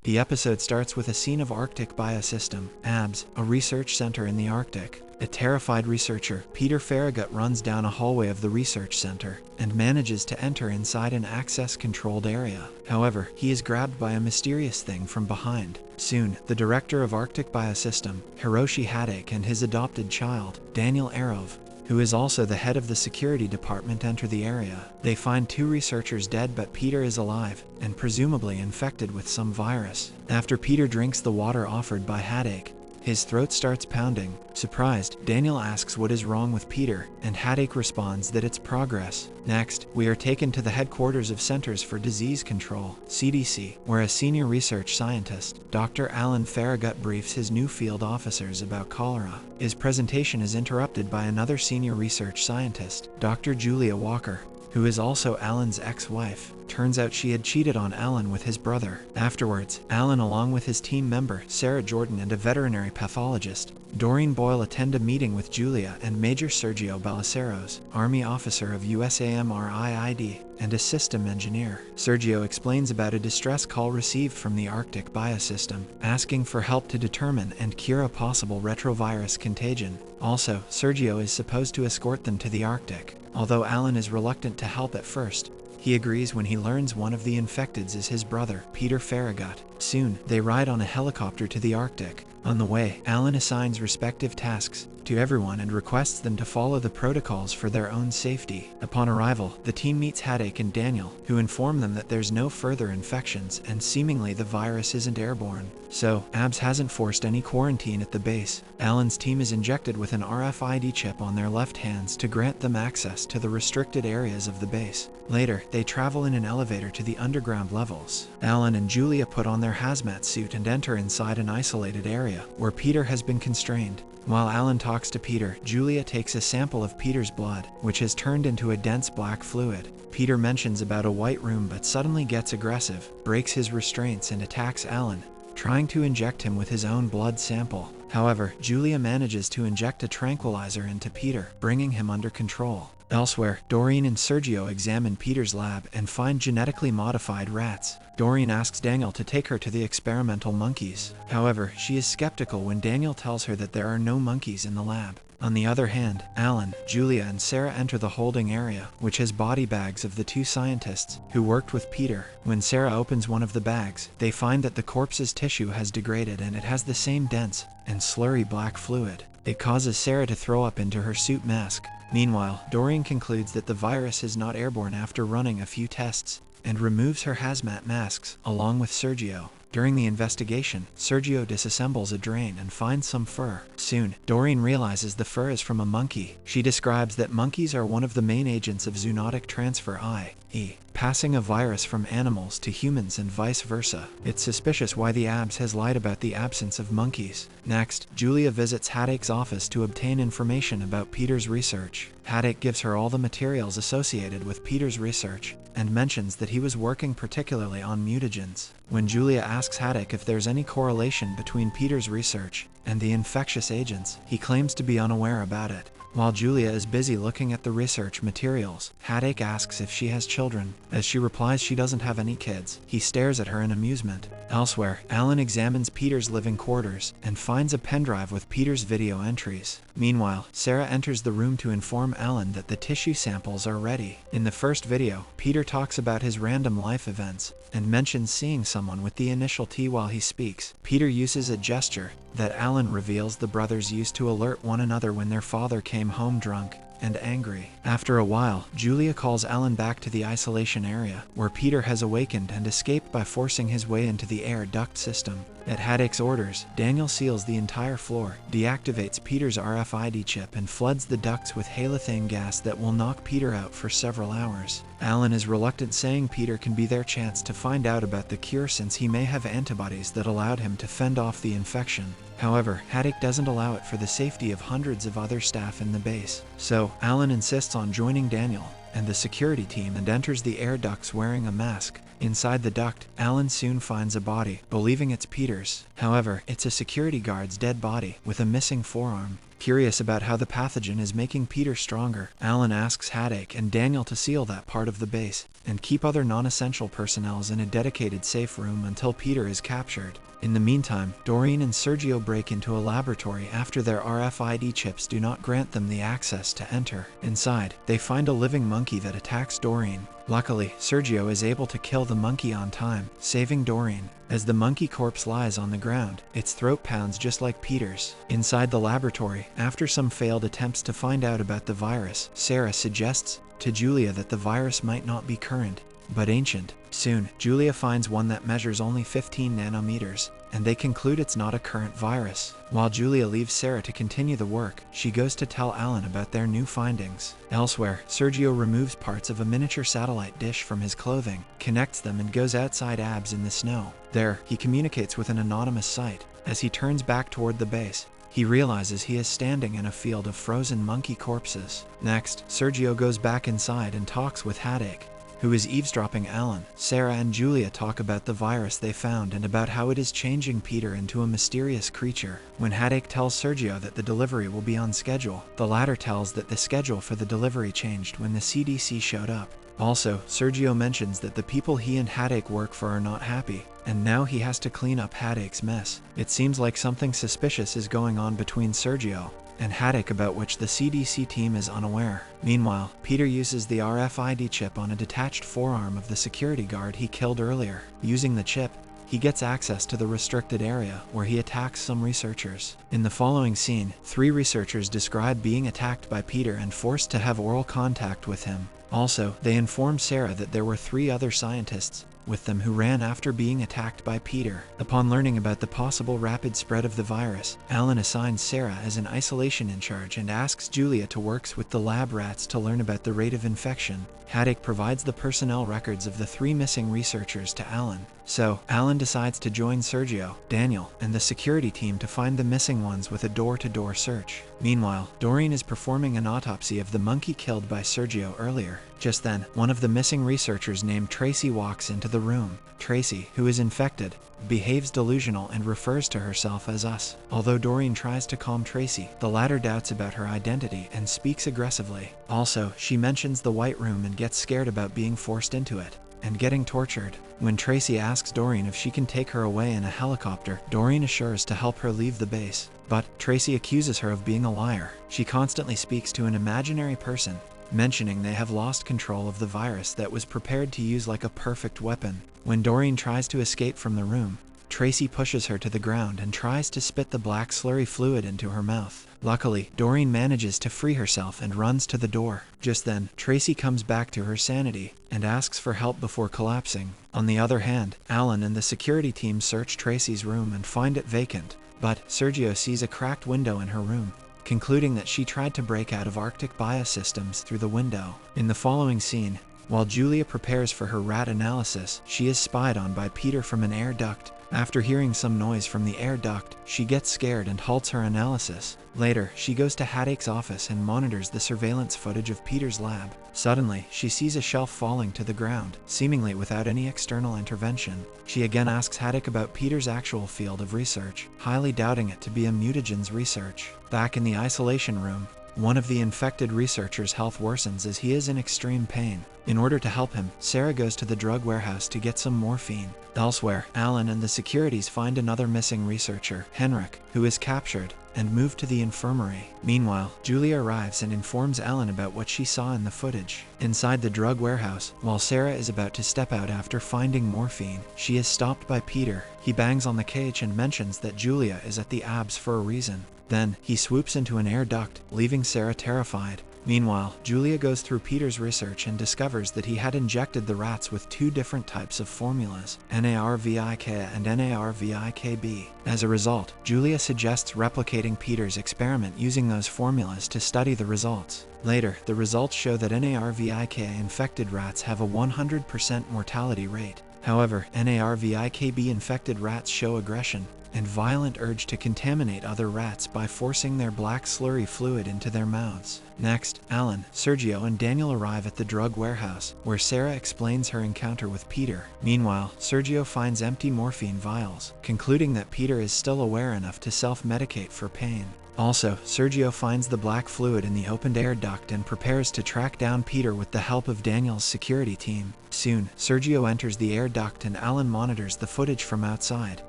The episode starts with a scene of Arctic Biosystem, ABS, a research center in the Arctic. A terrified researcher, Peter Farragut, runs down a hallway of the research center and manages to enter inside an access-controlled area. However, he is grabbed by a mysterious thing from behind. Soon, the director of Arctic Biosystem, Hiroshi Hadake, and his adopted child, Daniel Arov, who is also the head of the security department, enter the area. They find 2 researchers dead, but Peter is alive and presumably infected with some virus. After Peter drinks the water offered by Hadake, his throat starts pounding. Surprised, Daniel asks what is wrong with Peter, and Hadake responds that it's progress. Next, we are taken to the headquarters of Centers for Disease Control, CDC, where a senior research scientist, Dr. Alan Farragut, briefs his new field officers about cholera. His presentation is interrupted by another senior research scientist, Dr. Julia Walker, who is also Alan's ex-wife. Turns out she had cheated on Alan with his brother. Afterwards, Alan, along with his team member, Sarah Jordan, and a veterinary pathologist, Doreen Boyle, attend a meeting with Julia and Major Sergio Ballesteros, Army officer of USAMRIID, and a system engineer. Sergio explains about a distress call received from the Arctic Biosystem, asking for help to determine and cure a possible retrovirus contagion. Also, Sergio is supposed to escort them to the Arctic. Although Alan is reluctant to help at first, he agrees when he learns one of the infecteds is his brother, Peter Farragut. Soon, they ride on a helicopter to the Arctic. On the way, Alan assigns respective tasks to everyone and requests them to follow the protocols for their own safety. Upon arrival, the team meets Hadake and Daniel, who inform them that there's no further infections and seemingly the virus isn't airborne. So, ABS hasn't forced any quarantine at the base. Alan's team is injected with an RFID chip on their left hands to grant them access to the restricted areas of the base. Later, they travel in an elevator to the underground levels. Alan and Julia put on their hazmat suit and enter inside an isolated area, where Peter has been constrained. While Alan talks to Peter, Julia takes a sample of Peter's blood, which has turned into a dense black fluid. Peter mentions about a white room but suddenly gets aggressive, breaks his restraints and attacks Alan, trying to inject him with his own blood sample. However, Julia manages to inject a tranquilizer into Peter, bringing him under control. Elsewhere, Doreen and Sergio examine Peter's lab and find genetically modified rats. Doreen asks Daniel to take her to the experimental monkeys. However, she is skeptical when Daniel tells her that there are no monkeys in the lab. On the other hand, Alan, Julia, and Sarah enter the holding area, which has body bags of the 2 scientists who worked with Peter. When Sarah opens one of the bags, they find that the corpse's tissue has degraded and it has the same dense and slurry black fluid. It causes Sarah to throw up into her suit mask. Meanwhile, Doreen concludes that the virus is not airborne after running a few tests, and removes her hazmat masks, along with Sergio. During the investigation, Sergio disassembles a drain and finds some fur. Soon, Doreen realizes the fur is from a monkey. She describes that monkeys are one of the main agents of zoonotic transfer, i.e., passing a virus from animals to humans and vice versa. It's suspicious why the ABS has lied about the absence of monkeys. Next, Julia visits Hadake's office to obtain information about Peter's research. Hadake gives her all the materials associated with Peter's research, and mentions that he was working particularly on mutagens. When Julia asks Hadake if there's any correlation between Peter's research and the infectious agents, he claims to be unaware about it. While Julia is busy looking at the research materials, Hadake asks if she has children. As she replies she doesn't have any kids, he stares at her in amusement. Elsewhere, Alan examines Peter's living quarters and finds a pendrive with Peter's video entries. Meanwhile, Sarah enters the room to inform Alan that the tissue samples are ready. In the first video, Peter talks about his random life events and mentions seeing someone with the initial T while he speaks. Peter uses a gesture that Alan reveals the brothers used to alert one another when their father came home drunk and angry. After a while, Julia calls Alan back to the isolation area, where Peter has awakened and escaped by forcing his way into the air duct system. At Hadake's orders, Daniel seals the entire floor, deactivates Peter's RFID chip, and floods the ducts with halethane gas that will knock Peter out for several hours. Alan is reluctant, saying Peter can be their chance to find out about the cure since he may have antibodies that allowed him to fend off the infection. However, Hadake doesn't allow it for the safety of hundreds of other staff in the base. So, Alan insists on joining Daniel and the security team and enters the air ducts wearing a mask. Inside the duct, Alan soon finds a body, believing it's Peter's. However, it's a security guard's dead body with a missing forearm. Curious about how the pathogen is making Peter stronger, Alan asks Haddock and Daniel to seal that part of the base and keep other non-essential personnel in a dedicated safe room until Peter is captured. In the meantime, Doreen and Sergio break into a laboratory after their RFID chips do not grant them the access to enter. Inside, they find a living monkey that attacks Doreen. Luckily, Sergio is able to kill the monkey on time, saving Doreen. As the monkey corpse lies on the ground, its throat pounds just like Peter's. Inside the laboratory, after some failed attempts to find out about the virus, Sarah suggests to Julia that the virus might not be current, but ancient. Soon, Julia finds one that measures only 15 nanometers, and they conclude it's not a current virus. While Julia leaves Sarah to continue the work, she goes to tell Alan about their new findings. Elsewhere, Sergio removes parts of a miniature satellite dish from his clothing, connects them and goes outside Abs in the snow. There, he communicates with an anonymous site. As he turns back toward the base, he realizes he is standing in a field of frozen monkey corpses. Next, Sergio goes back inside and talks with Haddock, who is eavesdropping Alan. Sarah and Julia talk about the virus they found and about how it is changing Peter into a mysterious creature. When Haddock tells Sergio that the delivery will be on schedule, the latter tells that the schedule for the delivery changed when the CDC showed up. Also, Sergio mentions that the people he and Haddock work for are not happy, and now he has to clean up Haddock's mess. It seems like something suspicious is going on between Sergio and Haddock about which the CDC team is unaware. Meanwhile, Peter uses the RFID chip on a detached forearm of the security guard he killed earlier. Using the chip, he gets access to the restricted area where he attacks some researchers. In the following scene, 3 researchers describe being attacked by Peter and forced to have oral contact with him. Also, they inform Sarah that there were 3 other scientists with them who ran after being attacked by Peter. Upon learning about the possible rapid spread of the virus, Alan assigns Sarah as an isolation in charge and asks Julia to work with the lab rats to learn about the rate of infection. Haddock provides the personnel records of the 3 missing researchers to Alan. So, Alan decides to join Sergio, Daniel, and the security team to find the missing ones with a door-to-door search. Meanwhile, Doreen is performing an autopsy of the monkey killed by Sergio earlier. Just then, one of the missing researchers named Tracy walks into the room. Tracy, who is infected, behaves delusional and refers to herself as us. Although Doreen tries to calm Tracy, the latter doubts about her identity and speaks aggressively. Also, she mentions the White Room and gets scared about being forced into it and getting tortured. When Tracy asks Doreen if she can take her away in a helicopter, Doreen assures to help her leave the base. But Tracy accuses her of being a liar. She constantly speaks to an imaginary person, mentioning they have lost control of the virus that was prepared to use like a perfect weapon. When Doreen tries to escape from the room, Tracy pushes her to the ground and tries to spit the black slurry fluid into her mouth. Luckily, Doreen manages to free herself and runs to the door. Just then, Tracy comes back to her sanity and asks for help before collapsing. On the other hand, Alan and the security team search Tracy's room and find it vacant, but Sergio sees a cracked window in her room, concluding that she tried to break out of Arctic biosystems through the window. In the following scene, while Julia prepares for her rat analysis, she is spied on by Peter from an air duct. After hearing some noise from the air duct, she gets scared and halts her analysis. Later, she goes to Haddock's office and monitors the surveillance footage of Peter's lab. Suddenly, she sees a shelf falling to the ground, seemingly without any external intervention. She again asks Haddock about Peter's actual field of research, highly doubting it to be a mutagen's research. Back in the isolation room, one of the infected researchers' health worsens as he is in extreme pain. In order to help him, Sarah goes to the drug warehouse to get some morphine. Elsewhere, Alan and the securities find another missing researcher, Henrik, who is captured and moved to the infirmary. Meanwhile, Julia arrives and informs Alan about what she saw in the footage. Inside the drug warehouse, while Sarah is about to step out after finding morphine, she is stopped by Peter. He bangs on the cage and mentions that Julia is at the Abs for a reason. Then, he swoops into an air duct, leaving Sarah terrified. Meanwhile, Julia goes through Peter's research and discovers that he had injected the rats with 2 different types of formulas, NARVIK and NARVIKB. As a result, Julia suggests replicating Peter's experiment using those formulas to study the results. Later, the results show that NARVIK infected rats have a 100% mortality rate. However, NARVIKB infected rats show aggression and violent urge to contaminate other rats by forcing their black slurry fluid into their mouths. Next, Alan, Sergio, and Daniel arrive at the drug warehouse, where Sarah explains her encounter with Peter. Meanwhile, Sergio finds empty morphine vials, concluding that Peter is still aware enough to self-medicate for pain. Also, Sergio finds the black fluid in the opened air duct and prepares to track down Peter with the help of Daniel's security team. Soon, Sergio enters the air duct and Alan monitors the footage from outside.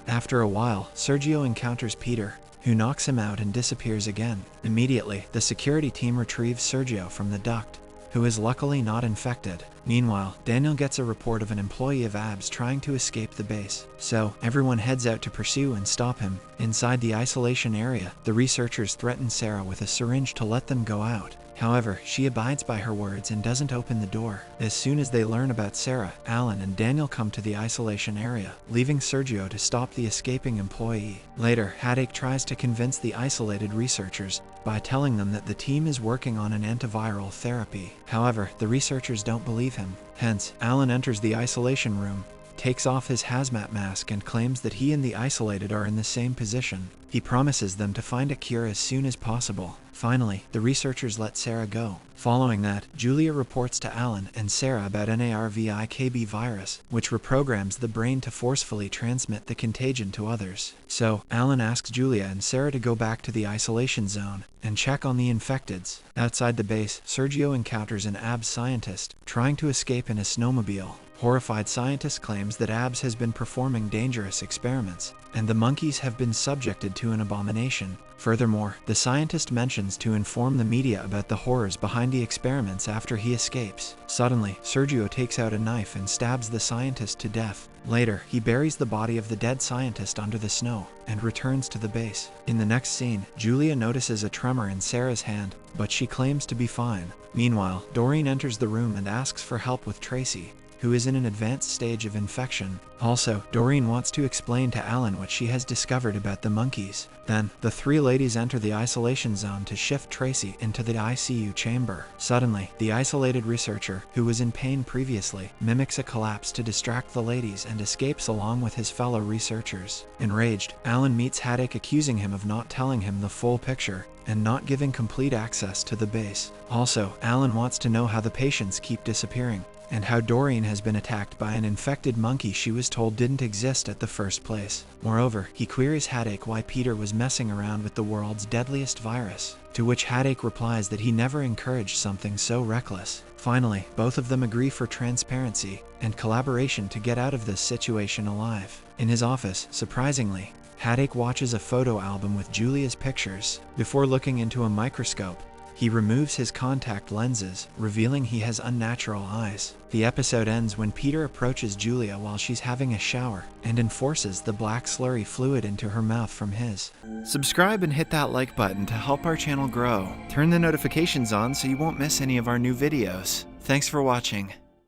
After a while, Sergio encounters Peter, who knocks him out and disappears again. Immediately, the security team retrieves Sergio from the duct, who is luckily not infected. Meanwhile, Daniel gets a report of an employee of ABS trying to escape the base, so everyone heads out to pursue and stop him. Inside the isolation area, the researchers threaten Sarah with a syringe to let them go out. However, she abides by her words and doesn't open the door. As soon as they learn about Sarah, Alan and Daniel come to the isolation area, leaving Sergio to stop the escaping employee. Later, Haddock tries to convince the isolated researchers by telling them that the team is working on an antiviral therapy. However, the researchers don't believe him. Hence, Alan enters the isolation room, takes off his hazmat mask and claims that he and the isolated are in the same position. He promises them to find a cure as soon as possible. Finally, the researchers let Sarah go. Following that, Julia reports to Alan and Sarah about NARVIKB virus, which reprograms the brain to forcefully transmit the contagion to others. So, Alan asks Julia and Sarah to go back to the isolation zone and check on the infecteds. Outside the base, Sergio encounters an ABS scientist trying to escape in a snowmobile. Horrified scientist claims that ABS has been performing dangerous experiments, and the monkeys have been subjected to an abomination. Furthermore, the scientist mentions to inform the media about the horrors behind the experiments after he escapes. Suddenly, Sergio takes out a knife and stabs the scientist to death. Later, he buries the body of the dead scientist under the snow and returns to the base. In the next scene, Julia notices a tremor in Sarah's hand, but she claims to be fine. Meanwhile, Doreen enters the room and asks for help with Tracy, who is in an advanced stage of infection. Also, Doreen wants to explain to Alan what she has discovered about the monkeys. Then, the three ladies enter the isolation zone to shift Tracy into the ICU chamber. Suddenly, the isolated researcher, who was in pain previously, mimics a collapse to distract the ladies and escapes along with his fellow researchers. Enraged, Alan meets Haddock accusing him of not telling him the full picture and not giving complete access to the base. Also, Alan wants to know how the patients keep disappearing, and how Doreen has been attacked by an infected monkey she was told didn't exist at the first place. Moreover, he queries Haddock why Peter was messing around with the world's deadliest virus, to which Haddock replies that he never encouraged something so reckless. Finally, both of them agree for transparency and collaboration to get out of this situation alive. In his office, surprisingly, Haddock watches a photo album with Julia's pictures. Before looking into a microscope, he removes his contact lenses, revealing he has unnatural eyes. The episode ends when Peter approaches Julia while she's having a shower and enforces the black slurry fluid into her mouth from his. Subscribe and hit that like button to help our channel grow. Turn the notifications on so you won't miss any of our new videos. Thanks for watching.